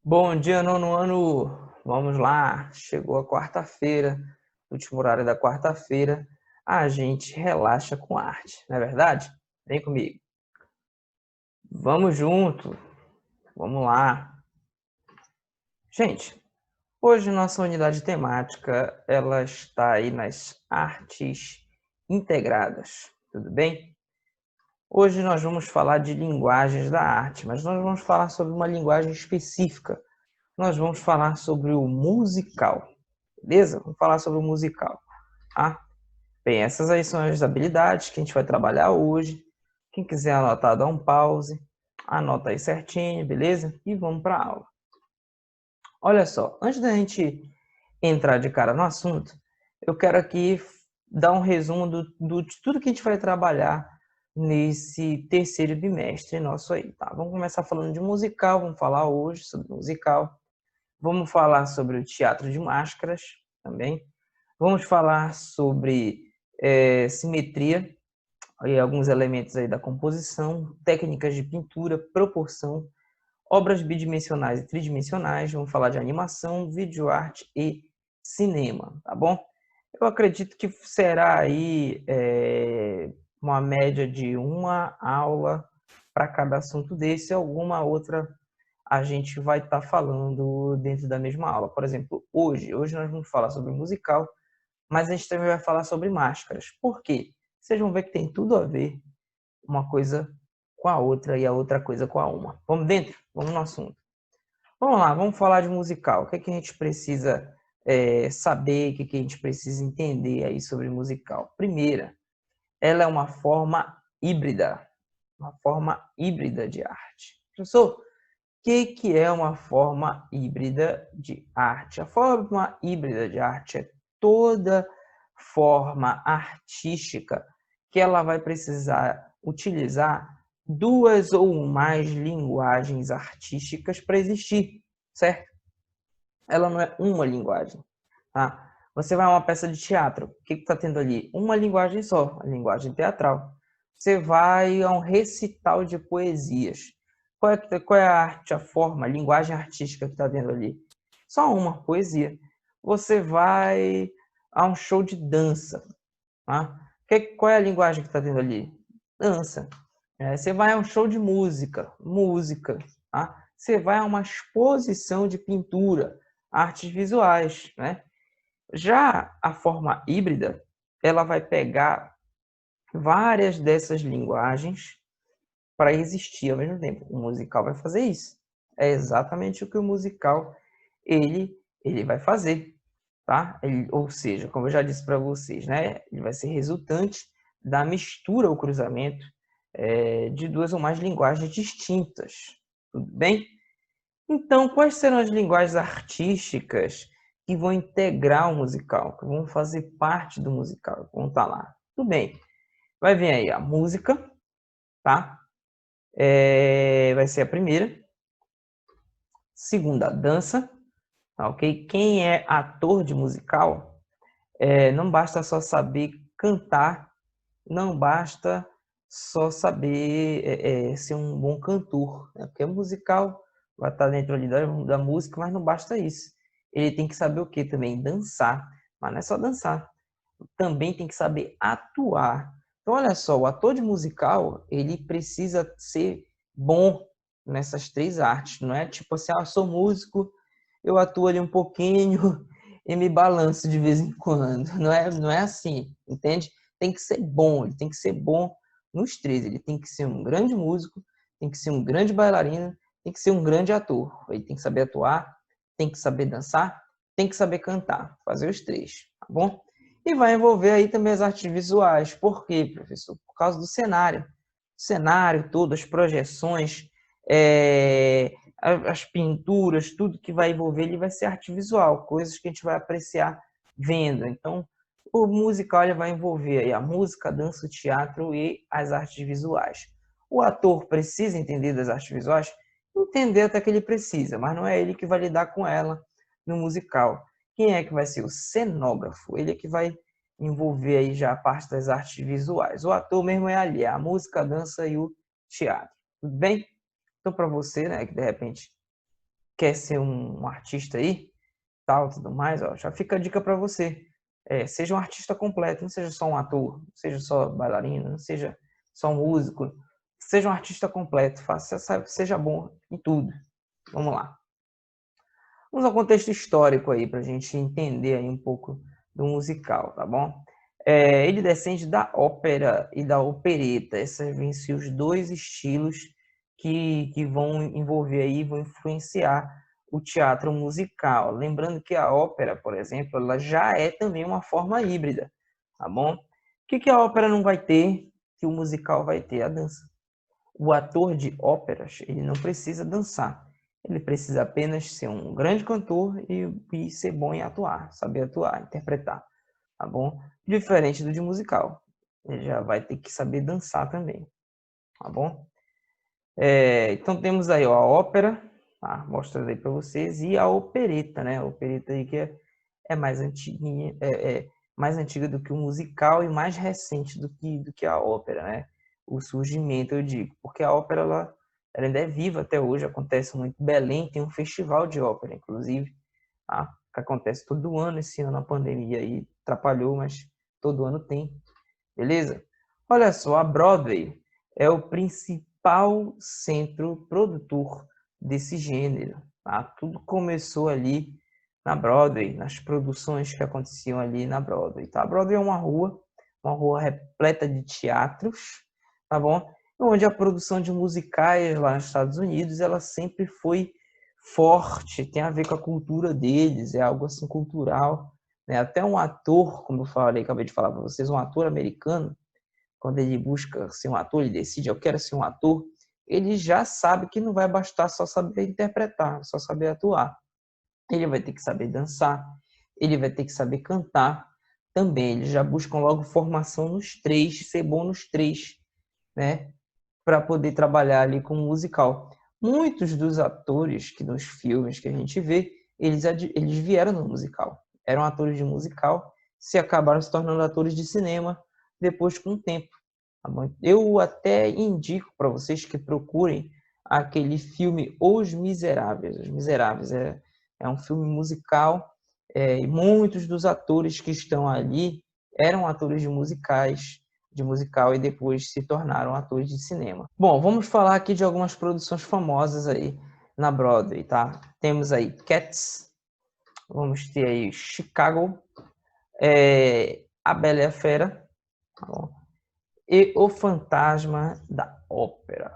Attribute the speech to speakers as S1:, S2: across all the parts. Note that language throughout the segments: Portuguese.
S1: Bom dia, nono ano. Vamos lá. Chegou a quarta-feira, último horário da quarta-feira. A gente relaxa com arte, não é verdade? Vem comigo. Vamos junto. Vamos lá. Gente, hoje nossa unidade temática ela está aí nas artes integradas, tudo bem? Hoje nós vamos falar de linguagens da arte, mas nós vamos falar sobre uma linguagem específica. Nós vamos falar sobre o musical. Beleza? Vamos falar sobre o musical. Tá? Bem, essas aí são as habilidades que a gente vai trabalhar hoje. Quem quiser anotar, dá um pause. Anota aí certinho, beleza? E vamos para a aula. Olha só, antes da gente entrar de cara no assunto, eu quero aqui dar um resumo de tudo que a gente vai trabalhar nesse terceiro bimestre nosso aí, tá? Vamos começar falando de musical, vamos falar hoje sobre musical. Vamos falar sobre o teatro de máscaras também. Vamos falar sobre simetria e alguns elementos aí da composição, técnicas de pintura, proporção, obras bidimensionais e tridimensionais. Vamos falar de animação, videoarte e cinema, tá bom? Eu acredito que será aí uma média de uma aula para cada assunto desse, alguma outra a gente vai estar falando dentro da mesma aula. Por exemplo, hoje nós vamos falar sobre musical, mas a gente também vai falar sobre máscaras. Por quê? Vocês vão ver que tem tudo a ver uma coisa com a outra e a outra coisa com a uma. Vamos dentro? Vamos no assunto. Vamos lá, vamos falar de musical. O que é que a gente precisa saber, o que é que a gente precisa entender aí sobre musical? Primeira, ela é uma forma híbrida de arte. Professor, que é uma forma híbrida de arte? A forma híbrida de arte é toda forma artística que ela vai precisar utilizar duas ou mais linguagens artísticas para existir, certo? Ela não é uma linguagem, tá? Você vai a uma peça de teatro, o que está tendo ali? Uma linguagem só, a linguagem teatral. Você vai a um recital de poesias. Qual é a arte, a forma, a linguagem artística que está tendo ali? Só uma, poesia. Você vai a um show de dança. Tá? Qual é a linguagem que está tendo ali? Dança. Você vai a um show de música. Música. Tá? Você vai a uma exposição de pintura, artes visuais. Né? Já a forma híbrida, ela vai pegar várias dessas linguagens para existir ao mesmo tempo. O musical vai fazer isso. É exatamente o que o musical ele vai fazer, tá? Ou seja, como eu já disse para vocês, né? Ele vai ser resultante da mistura ou cruzamento de duas ou mais linguagens distintas. Tudo bem? Então, quais serão as linguagens artísticas que vão integrar o musical, que vão fazer parte do musical, que vão estar lá? Tudo bem. Vai vir aí a música, tá? Vai ser a primeira. Segunda, a dança, tá, ok? Quem é ator de musical, não basta só saber cantar, não basta só saber ser um bom cantor, né? Porque musical vai estar dentro ali da música, mas não basta isso. Ele tem que saber o que também? Dançar. Mas não é só dançar. Também tem que saber atuar. Então, olha só, o ator de musical, ele precisa ser bom nessas três artes. Não é tipo assim, sou músico, eu atuo ali um pouquinho e me balanço de vez em quando. Não é assim, entende? Tem que ser bom, ele tem que ser bom nos três. Ele tem que ser um grande músico, tem que ser um grande bailarino, tem que ser um grande ator. Ele tem que saber atuar, tem que saber dançar, tem que saber cantar. Fazer os três, tá bom? E vai envolver aí também as artes visuais. Por quê, professor? Por causa do cenário. O cenário todo, as projeções, as pinturas, tudo que vai envolver ele vai ser arte visual, coisas que a gente vai apreciar vendo. Então, o musical ele vai envolver aí a música, a dança, o teatro e as artes visuais. O ator precisa entender das artes visuais? Entender até que ele precisa, mas não é ele que vai lidar com ela no musical. Quem é que vai ser o cenógrafo? Ele é que vai envolver aí já a parte das artes visuais. O ator mesmo é ali, a música, a dança e o teatro. Tudo bem? Então, para você, né, que de repente quer ser um artista aí, tal, tudo mais, ó, já fica a dica para você. Seja um artista completo, não seja só um ator, não seja só bailarino, não seja só um músico, seja um artista completo, seja bom em tudo. Vamos lá. Vamos ao contexto histórico aí, para a gente entender aí um pouco do musical, tá bom? Ele descende da ópera e da opereta. Esses vão ser os dois estilos que vão envolver aí, vão influenciar o teatro musical. Lembrando que a ópera, por exemplo, ela já é também uma forma híbrida, tá bom? O que a ópera não vai ter, que o musical vai ter? A dança. O ator de óperas, ele não precisa dançar. Ele precisa apenas ser um grande cantor e ser bom em atuar, saber atuar, interpretar, tá bom? Diferente do de musical. Ele já vai ter que saber dançar também, tá bom? Então temos aí ó, a ópera, tá? Mostrando aí para vocês, e a opereta, né? A opereta aí que é mais antiguinha, mais antiga do que o musical e mais recente do que a ópera, né? O surgimento, eu digo, porque a ópera ela ainda é viva até hoje, acontece muito em Belém, tem um festival de ópera, inclusive, tá? Que acontece todo ano. Esse ano a pandemia aí atrapalhou, mas todo ano tem, beleza? Olha só, a Broadway é o principal centro produtor desse gênero, tá? Tudo começou ali na Broadway, nas produções que aconteciam ali na Broadway, tá? A Broadway é uma rua repleta de teatros, tá bom? Onde a produção de musicais lá nos Estados Unidos, ela sempre foi forte, tem a ver com a cultura deles, é algo assim cultural, né? Até um ator, como eu falei, acabei de falar para vocês, um ator americano, quando ele busca ser um ator, ele decide, eu quero ser um ator, ele já sabe que não vai bastar só saber interpretar, só saber atuar. Ele vai ter que saber dançar, ele vai ter que saber cantar também. Eles já buscam logo formação nos três, ser bom nos três, né? Para poder trabalhar ali com musical. Muitos dos atores que nos filmes que a gente vê, eles vieram no musical. Eram atores de musical, se acabaram se tornando atores de cinema depois com o tempo. Eu até indico para vocês que procurem aquele filme Os Miseráveis. Os Miseráveis é um filme musical, e muitos dos atores que estão ali eram atores de musical e depois se tornaram atores de cinema. Bom, vamos falar aqui de algumas produções famosas aí na Broadway, tá? Temos aí Cats, vamos ter aí Chicago, A Bela e a Fera, tá bom? E O Fantasma da Ópera,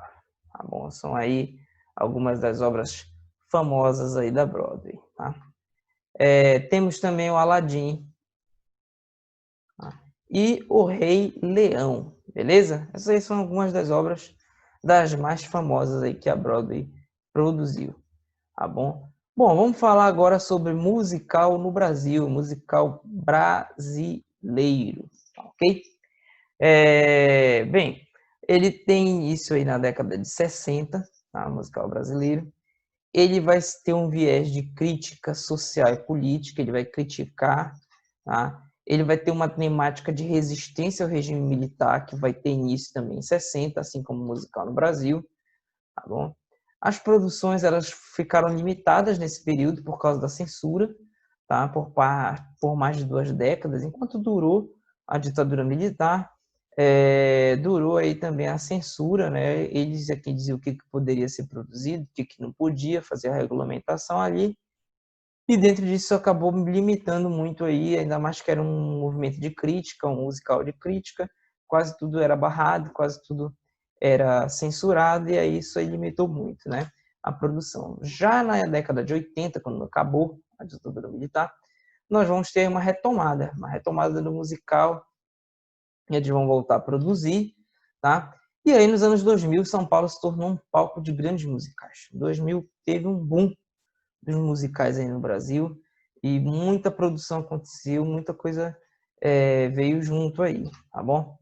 S1: tá bom? São aí algumas das obras famosas aí da Broadway, tá? Temos também o Aladdin, tá? E o Rei Leão, beleza? Essas aí são algumas das obras das mais famosas aí que a Broadway produziu, tá bom? Bom, vamos falar agora sobre musical no Brasil, musical brasileiro, ok? Bem, ele tem início aí na década de 60, tá? Musical brasileiro. Ele vai ter um viés de crítica social e política, ele vai criticar, tá? Ele vai ter uma temática de resistência ao regime militar, que vai ter início também em 60, assim como o musical no Brasil, tá bom? As produções elas ficaram limitadas nesse período por causa da censura, tá? Por mais de 2 décadas, enquanto durou a ditadura militar, durou aí também a censura, né? Eles aqui diziam o que poderia ser produzido, o que não podia, fazer a regulamentação ali, e dentro disso acabou limitando muito aí, ainda mais que era um movimento de crítica, um musical de crítica, quase tudo era barrado, quase tudo era censurado, e aí isso aí limitou muito, né, a produção. Já na década de 80, quando acabou a ditadura militar, nós vamos ter uma retomada do musical, eles vão voltar a produzir, tá? E aí nos anos 2000, São Paulo se tornou um palco de grandes musicais. Em 2000 teve um boom dos musicais aí no Brasil e muita produção aconteceu, muita coisa veio junto aí, tá bom?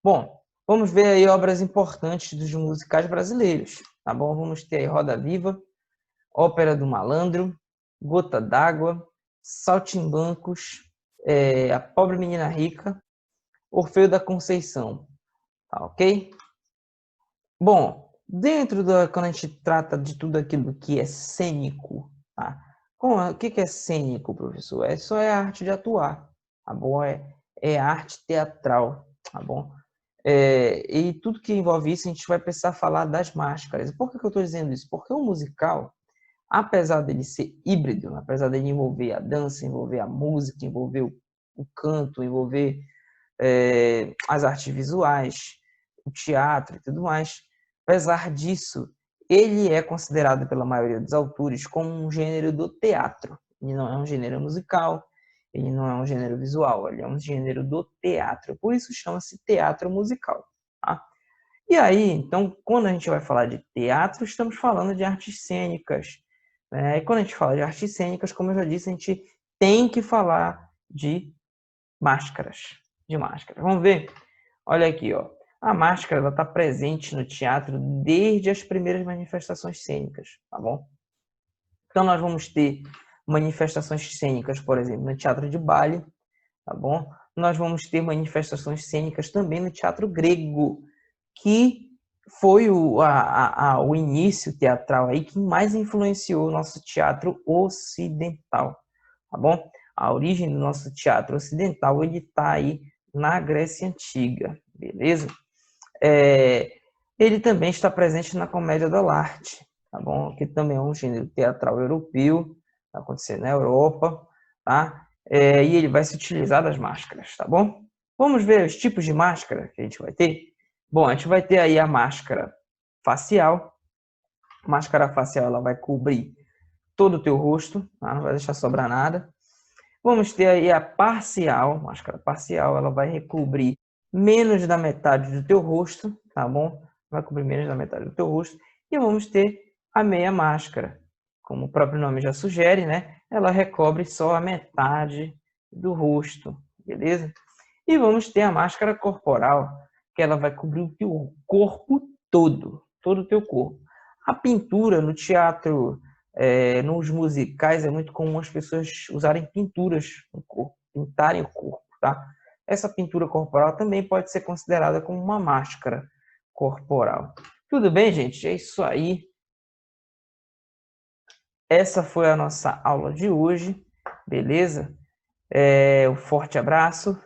S1: Bom, vamos ver aí obras importantes dos musicais brasileiros, tá bom? Vamos ter aí Roda Viva, Ópera do Malandro, Gota d'Água, Saltimbancos, A Pobre Menina Rica, Orfeu da Conceição, tá ok? Bom, Quando a gente trata de tudo aquilo que é cênico, tá? O que é cênico, professor? Só a arte de atuar, tá bom? É arte teatral, tá bom? E tudo que envolve isso, a gente vai precisar falar das máscaras. Por que eu estou dizendo isso? Porque o musical, apesar dele ser híbrido, apesar dele envolver a dança, envolver a música, envolver o canto, envolver as artes visuais, o teatro e tudo mais, apesar disso, ele é considerado pela maioria dos autores como um gênero do teatro. Ele não é um gênero musical, ele não é um gênero visual, ele é um gênero do teatro. Por isso chama-se teatro musical. Tá? E aí, então, quando a gente vai falar de teatro, estamos falando de artes cênicas. Né? E quando a gente fala de artes cênicas, como eu já disse, a gente tem que falar de máscaras. De máscaras. Vamos ver? Olha aqui, ó. A máscara está presente no teatro desde as primeiras manifestações cênicas, tá bom? Então, nós vamos ter manifestações cênicas, por exemplo, no teatro de baile, tá bom? Nós vamos ter manifestações cênicas também no teatro grego, que foi o início teatral aí que mais influenciou o nosso teatro ocidental, tá bom? A origem do nosso teatro ocidental, ele está aí na Grécia Antiga, beleza? Ele também está presente na comédia dell'arte, tá bom? Que também é um gênero teatral europeu, está acontecendo na Europa, tá? E ele vai se utilizar das máscaras, tá bom? Vamos ver os tipos de máscara que a gente vai ter? Bom, a gente vai ter aí a máscara facial. A máscara facial, ela vai cobrir todo o teu rosto, tá? Não vai deixar sobrar nada. Vamos ter aí a parcial, máscara parcial, ela vai recobrir menos da metade do teu rosto, tá bom? Vai cobrir menos da metade do teu rosto. E vamos ter a meia máscara. Como o próprio nome já sugere, né? Ela recobre só a metade do rosto, beleza? E vamos ter a máscara corporal, que ela vai cobrir o teu corpo todo o teu corpo. A pintura no teatro, nos musicais, é muito comum as pessoas usarem pinturas no corpo, pintarem o corpo, tá? Essa pintura corporal também pode ser considerada como uma máscara corporal. Tudo bem, gente? É isso aí. Essa foi a nossa aula de hoje, beleza? Um forte abraço.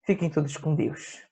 S1: Fiquem todos com Deus.